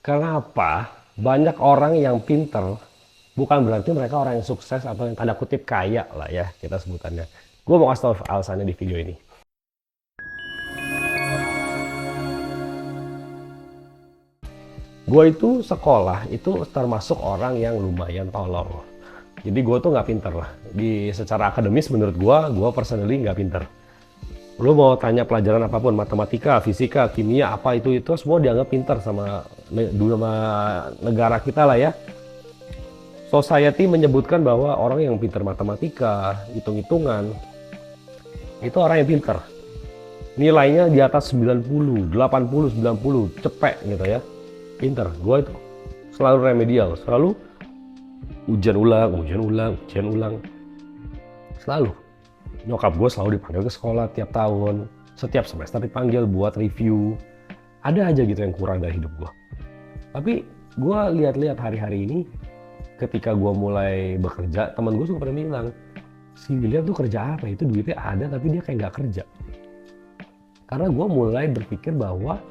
Kenapa banyak orang yang pinter bukan berarti mereka orang yang sukses atau yang tanda kutip kaya lah ya kita sebutannya. Gue mau kasih tau alasannya di video ini. Gue itu sekolah itu termasuk orang yang lumayan tolol. Jadi gue tuh nggak pinter lah. Secara akademis menurut gue personally nggak pinter. Lu mau tanya pelajaran apapun, matematika, fisika, kimia, apa itu semua dianggap pinter sama negara kita lah ya. Society menyebutkan bahwa orang yang pinter matematika, hitung-hitungan, itu orang yang pinter. Nilainya di atas 90, 80, 90, cepek gitu ya. Pinter. Gue itu selalu remedial, selalu ujian ulang, ujian ulang, ujian ulang. Selalu. Nyokap gue selalu dipanggil ke sekolah tiap tahun. Setiap semester dipanggil buat review. Ada aja gitu yang kurang dari hidup gue. Tapi gue lihat-lihat hari-hari ini, ketika gue mulai bekerja, teman gue suka pada bilang, si William tuh kerja apa? Itu duitnya ada tapi dia kayak nggak kerja. Karena gue mulai berpikir bahwa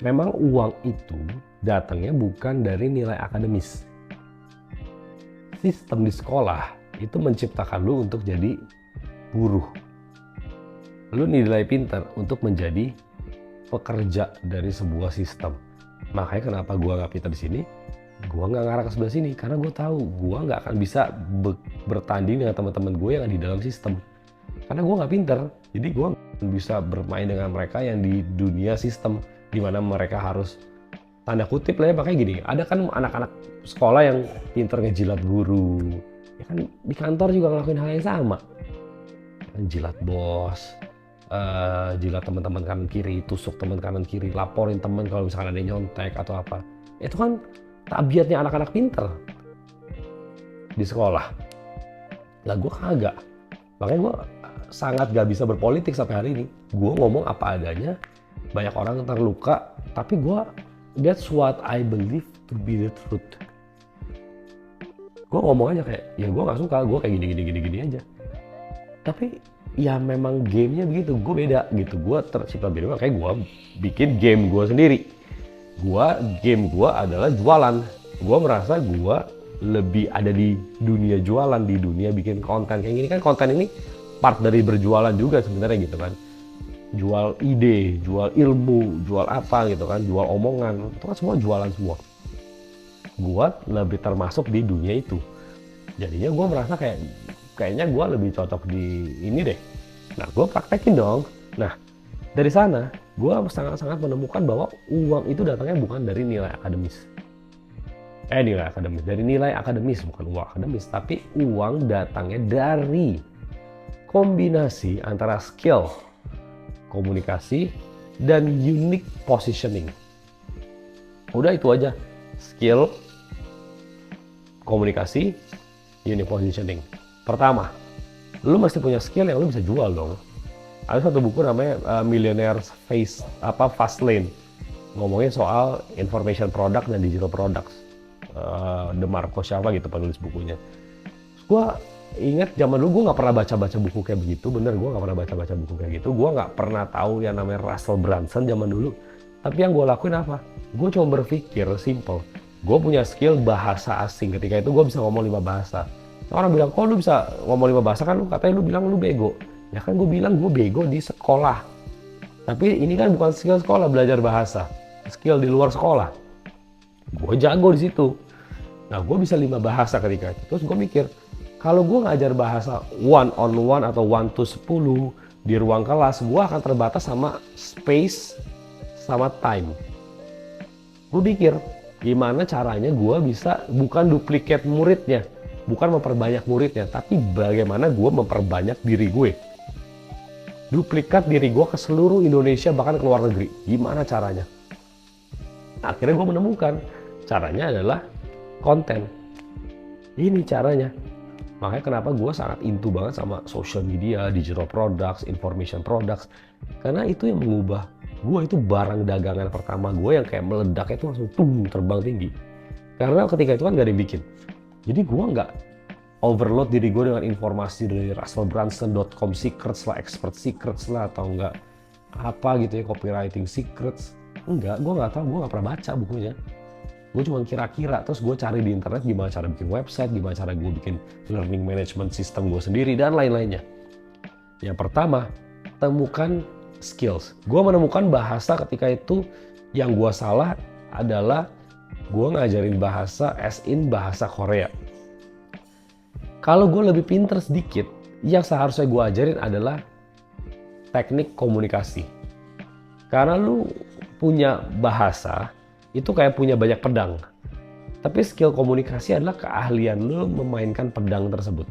memang uang itu datangnya bukan dari nilai akademis. Sistem di sekolah itu menciptakan lu untuk jadi buruh. Lu nilai pintar untuk menjadi pekerja dari sebuah sistem. Makanya kenapa gue nggak pintar di sini, gue nggak ngarah ke sebelah sini karena gue tahu gue nggak akan bisa bertanding dengan teman-teman gue yang di dalam sistem. Karena gue nggak pintar, jadi gue nggak bisa bermain dengan mereka yang di dunia sistem, di mana mereka harus tanda kutip lah ya, pakai gini. Ada kan anak-anak sekolah yang pintar ngejilat guru, ya kan di kantor juga ngelakuin hal yang sama. Jilat bos, jilat teman-teman kanan kiri, tusuk teman kanan kiri, laporin teman kalau misalkan ada yang nyontek atau apa. Itu kan tabiatnya anak-anak pinter di sekolah. Lah gue kagak. Makanya gue sangat gak bisa berpolitik sampai hari ini. Gue ngomong apa adanya, banyak orang terluka, tapi that's what I believe to be the truth. Gue ngomong aja kayak, ya gue gak suka, gue kayak gini aja. Tapi ya memang gamenya begitu, gue beda gitu. Gue tercipta beda, makanya gue bikin game gue sendiri. Game gue adalah jualan. Gue merasa gue lebih ada di dunia jualan, di dunia bikin konten. Kayak gini kan konten ini part dari berjualan juga sebenarnya gitu kan. Jual ide, jual ilmu, jual apa gitu kan, jual omongan. Itu kan semua jualan semua. Gue lebih termasuk di dunia itu. Jadinya gue merasa kayaknya gue lebih cocok di ini deh. Nah, gue praktekin dong. Nah, dari sana gue sangat-sangat menemukan bahwa uang itu datangnya bukan dari nilai akademis. Dari nilai akademis, bukan uang akademis, tapi uang datangnya dari kombinasi antara skill, komunikasi, dan unique positioning. Udah itu aja, skill, komunikasi, unique positioning. Pertama, lu mesti punya skill yang lu bisa jual dong. Ada satu buku namanya Millionaire's Fast Lane, ngomongin soal information product dan digital products. DeMarco siapa gitu penulis bukunya. Gue ingat zaman dulu gue nggak pernah baca buku kayak begitu, bener gue nggak pernah baca buku kayak gitu. Gue nggak pernah tahu yang namanya Russell Brunson zaman dulu. Tapi yang gue lakuin apa? Gue cuma berpikir simple. Gue punya skill bahasa asing. Ketika itu gue bisa ngomong 5 bahasa. Orang bilang, kok lu bisa ngomong 5 bahasa kan? Katanya lu bilang lu bego. Ya kan gue bilang gue bego di sekolah. Tapi ini kan bukan skill sekolah belajar bahasa. Skill di luar sekolah. Gue jago di situ. Nah, gue bisa 5 bahasa ketika itu. Terus gue mikir, kalau gue ngajar bahasa one on one atau 1 to 10 di ruang kelas, gue akan terbatas sama space sama time. Gue pikir, gimana caranya gue bisa bukan duplikat muridnya, bukan memperbanyak muridnya, tapi bagaimana gue memperbanyak diri gue. Duplikat diri gue ke seluruh Indonesia, bahkan ke luar negeri. Gimana caranya? Akhirnya gue menemukan caranya adalah konten. Ini caranya. Makanya kenapa gue sangat into banget sama social media, digital products, information products. Karena itu yang mengubah gue, itu barang dagangan pertama gue yang kayak meledak itu langsung terbang tinggi. Karena ketika itu kan gak ada yang bikin. Jadi gue gak overload diri gue dengan informasi dari russellbrunson.com secrets lah, expert secrets lah, atau enggak apa gitu ya, copywriting secrets. Enggak, gue nggak tahu, gue nggak pernah baca bukunya. Gue cuma kira-kira, terus gue cari di internet gimana cara bikin website, gimana cara gue bikin learning management system gue sendiri, dan lain-lainnya. Yang pertama, temukan skills. Gue menemukan bahasa ketika itu yang gue salah adalah gue ngajarin bahasa as in bahasa Korea. Kalau gue lebih pinter sedikit, yang seharusnya gue ajarin adalah teknik komunikasi. Karena lu punya bahasa, itu kayak punya banyak pedang. Tapi skill komunikasi adalah keahlian lu memainkan pedang tersebut.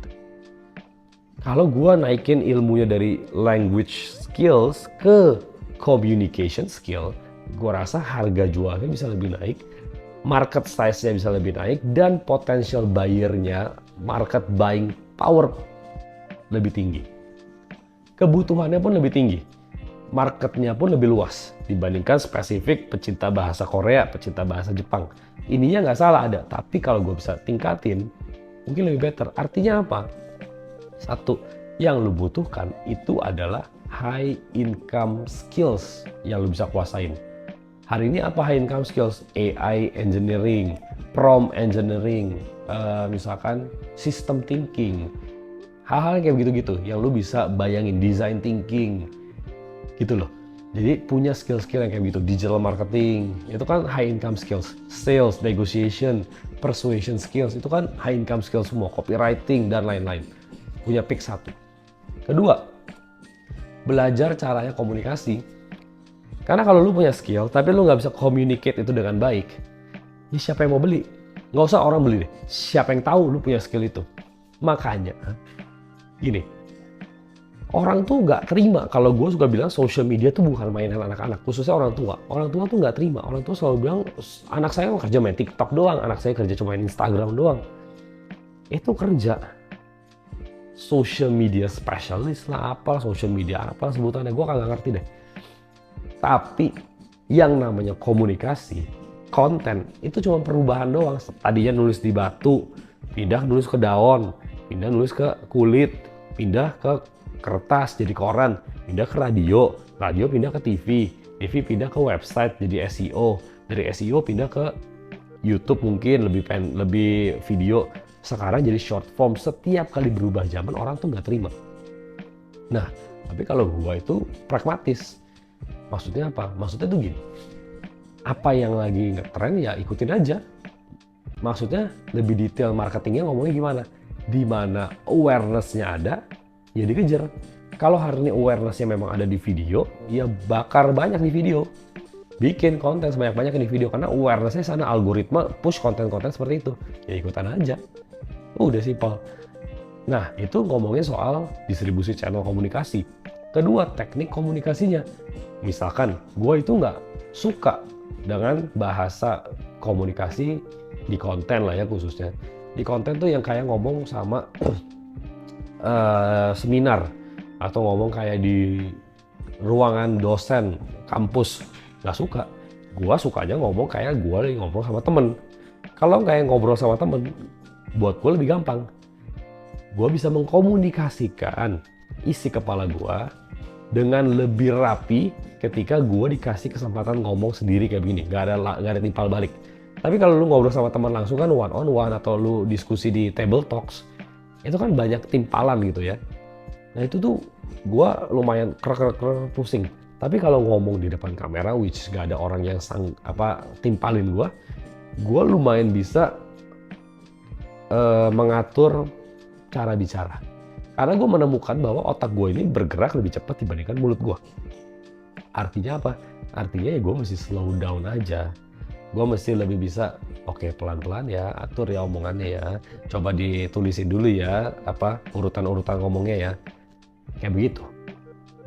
Kalau gue naikin ilmunya dari language skills ke communication skill, gue rasa harga jualnya bisa lebih naik, market size-nya bisa lebih naik, dan potential buyer-nya, market buying power lebih tinggi. Kebutuhannya pun lebih tinggi. Marketnya pun lebih luas dibandingkan spesifik pecinta bahasa Korea, pecinta bahasa Jepang. Ininya nggak salah ada, tapi kalau gue bisa tingkatin, mungkin lebih better. Artinya apa? Satu, yang lu butuhkan itu adalah high income skills yang lu bisa kuasain. Hari ini apa high income skills? AI engineering, prompt engineering, misalkan system thinking, hal-hal kayak begitu-gitu yang lu bisa bayangin, design thinking, gitu loh. Jadi punya skill-skill yang kayak gitu, digital marketing, itu kan high income skills, sales, negotiation, persuasion skills, itu kan high income skills semua, copywriting, dan lain-lain. Punya pick satu. Kedua, belajar caranya komunikasi. Karena kalau lu punya skill, tapi lu nggak bisa communicate itu dengan baik, ya siapa yang mau beli? Nggak usah orang beli deh. Siapa yang tahu lu punya skill itu? Makanya, gini, orang tuh nggak terima kalau gue suka bilang social media tuh bukan mainan anak-anak, khususnya orang tua. Orang tua tuh nggak terima. Orang tua selalu bilang, anak saya kerja main TikTok doang, anak saya kerja cuma main Instagram doang. Itu kerja social media specialist lah, apa social media apa sebutannya, gue kagak ngerti deh. Tapi yang namanya komunikasi, konten, itu cuma perubahan doang. Tadinya nulis di batu, pindah nulis ke daun, pindah nulis ke kulit, pindah ke kertas jadi koran, pindah ke radio, radio pindah ke TV, TV pindah ke website jadi SEO, dari SEO pindah ke YouTube mungkin lebih video. Sekarang jadi short form. Setiap kali berubah zaman orang tuh nggak terima. Nah, tapi kalau gua itu pragmatis. Maksudnya apa? Maksudnya tuh gini. Apa yang lagi ngetren ya ikutin aja. Maksudnya lebih detail marketingnya ngomongnya gimana. Di mana awareness-nya ada, ya dikejar. Kalau hari ini awareness-nya memang ada di video, ya bakar banyak di video. Bikin konten sebanyak-banyak di video. Karena awareness-nya sana, algoritma push konten-konten seperti itu. Ya ikutan aja. Udah simpel. Nah, itu ngomongin soal distribusi channel komunikasi. Kedua, teknik komunikasinya. Misalkan, gue itu nggak suka dengan bahasa komunikasi di konten lah ya khususnya. Di konten tuh yang kayak ngomong sama seminar. Atau ngomong kayak di ruangan dosen, kampus. Nggak suka. Gue sukanya ngomong kayak gue lagi ngobrol sama temen. Kalau kayak ngobrol sama temen, buat gue lebih gampang. Gue bisa mengkomunikasikan isi kepala gue dengan lebih rapi ketika gue dikasih kesempatan ngomong sendiri kayak begini. Gak ada timpal balik. Tapi kalau lu ngobrol sama teman langsung kan one on one, atau lu diskusi di table talks, itu kan banyak timpalan gitu ya. Nah itu tuh gue lumayan pusing. Tapi kalau ngomong di depan kamera, which gak ada orang yang timpalin gue lumayan bisa mengatur cara bicara. Karena gue menemukan bahwa otak gue ini bergerak lebih cepat dibandingkan mulut gue. Artinya apa? Artinya ya gue mesti slow down aja. Gue mesti lebih bisa, oke, pelan-pelan ya, atur ya omongannya ya. Coba ditulisin dulu ya, urutan-urutan ngomongnya ya. Kayak begitu.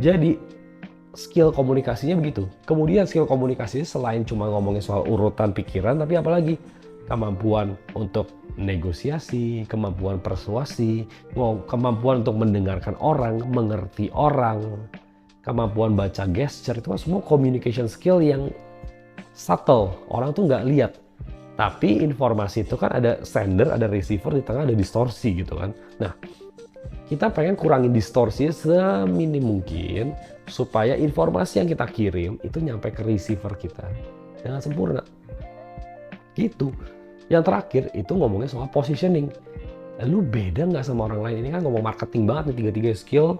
Jadi, skill komunikasinya begitu. Kemudian skill komunikasinya selain cuma ngomongin soal urutan pikiran, tapi apalagi? Kemampuan untuk negosiasi, kemampuan persuasi, kemampuan untuk mendengarkan orang, mengerti orang, kemampuan baca gesture, itu kan semua communication skill yang subtle, orang tuh nggak lihat. Tapi informasi itu kan ada sender, ada receiver, di tengah ada distorsi gitu kan. Nah, kita pengen kurangin distorsi seminim mungkin supaya informasi yang kita kirim itu nyampe ke receiver kita dengan sempurna. Gitu. Yang terakhir itu ngomongnya soal positioning. Lu beda nggak sama orang lain? Ini kan ngomong marketing banget nih, tiga-tiga skill.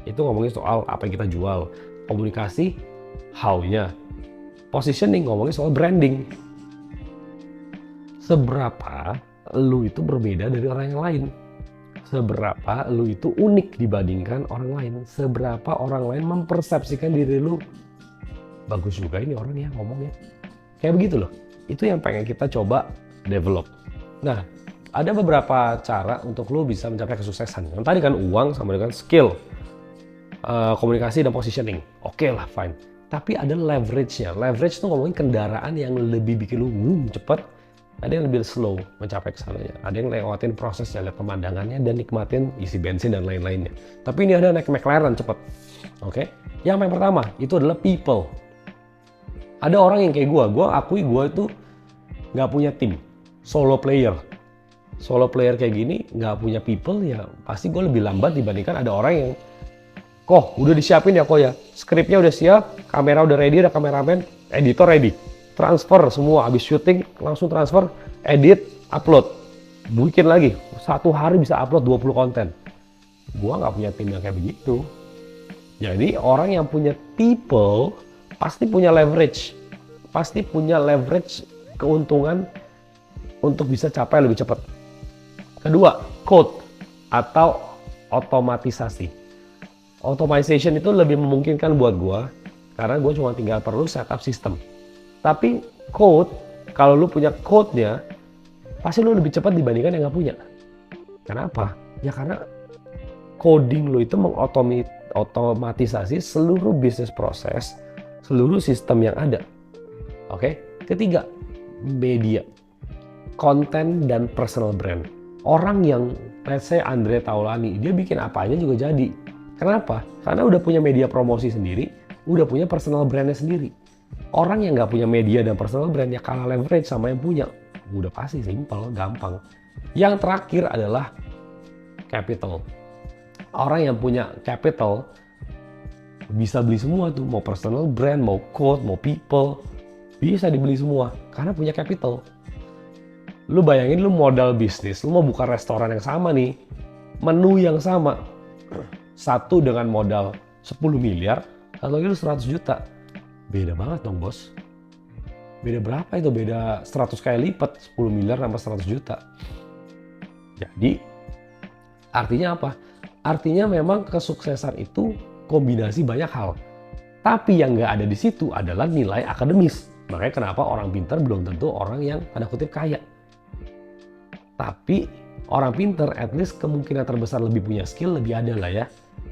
Itu ngomongin soal apa yang kita jual. Komunikasi, how-nya. Positioning, ngomongin soal branding. Seberapa lu itu berbeda dari orang yang lain. Seberapa lu itu unik dibandingkan orang lain. Seberapa orang lain mempersepsikan diri lu. Bagus juga ini orang ya ngomongnya. Kayak begitu loh. Itu yang pengen kita coba develop. Nah, ada beberapa cara untuk lu bisa mencapai kesuksesan. Yang tadi kan uang sama dengan skill, komunikasi dan positioning. Oke lah, fine. Tapi ada leverage-nya. Leverage itu ngomongin kendaraan yang lebih bikin lu cepet. Ada yang lebih slow mencapai kesananya. Ada yang lewatin prosesnya, lihat pemandangannya, dan nikmatin isi bensin dan lain-lainnya. Tapi ini ada naik McLaren cepet. Oke? Yang pertama, itu adalah people. Ada orang yang kayak gue akui gue itu nggak punya tim, solo player kayak gini, nggak punya people, ya pasti gue lebih lambat dibandingkan ada orang yang kok udah disiapin ya, kok ya skripnya udah siap, kamera udah ready, ada kameramen, editor ready, transfer semua, habis syuting langsung transfer, edit, upload, bikin lagi, satu hari bisa upload 20 konten. Gue nggak punya tim yang kayak begitu. Jadi orang yang punya people pasti punya leverage, keuntungan untuk bisa capai lebih cepat. Kedua, code atau otomatisasi. Automation itu lebih memungkinkan buat gua karena gua cuma tinggal perlu setup sistem. Tapi code, kalau lu punya code-nya, pasti lu lebih cepat dibandingkan yang nggak punya. Kenapa? Ya karena coding lu itu mengotomatisasi seluruh bisnis proses, seluruh sistem yang ada. Oke? Ketiga, media, konten dan personal brand. Orang yang, let's say Andre Taulani, dia bikin apa aja juga jadi. Kenapa? Karena udah punya media promosi sendiri, udah punya personal brandnya sendiri. Orang yang nggak punya media dan personal brand, ya kalah leverage sama yang punya. Udah pasti simple, gampang. Yang terakhir adalah capital. Orang yang punya capital bisa beli semua tuh, mau personal brand, mau code, mau people, bisa dibeli semua karena punya capital. Lu bayangin lu modal bisnis, lu mau buka restoran yang sama nih, menu yang sama, satu dengan modal 10 miliar, satu lagi lu 100 juta. Beda banget dong bos. Beda berapa itu? Beda 100 kali lipat, 10 miliar sama 100 juta. Jadi artinya apa? Artinya memang kesuksesan itu kombinasi banyak hal. Tapi yang nggak ada di situ adalah nilai akademis. Makanya kenapa orang pintar belum tentu orang yang tanda kutip kaya. Tapi orang pintar at least kemungkinan terbesar lebih punya skill, lebih ada lah ya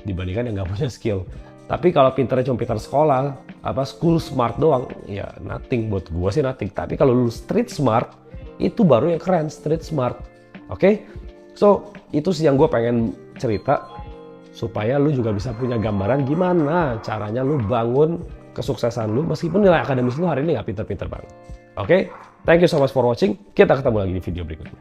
dibandingkan yang nggak punya skill. Tapi kalau pintarnya cuma pintar sekolah, school smart doang, ya nothing. Buat gua sih nothing. Tapi kalau lu street smart, itu baru yang keren, street smart. Oke? So, itu sih yang gue pengen cerita supaya lu juga bisa punya gambaran gimana caranya lu bangun kesuksesan lu meskipun nilai akademis lu hari ini nggak pinter-pinter banget. Oke? Thank you so much for watching. Kita ketemu lagi di video berikutnya.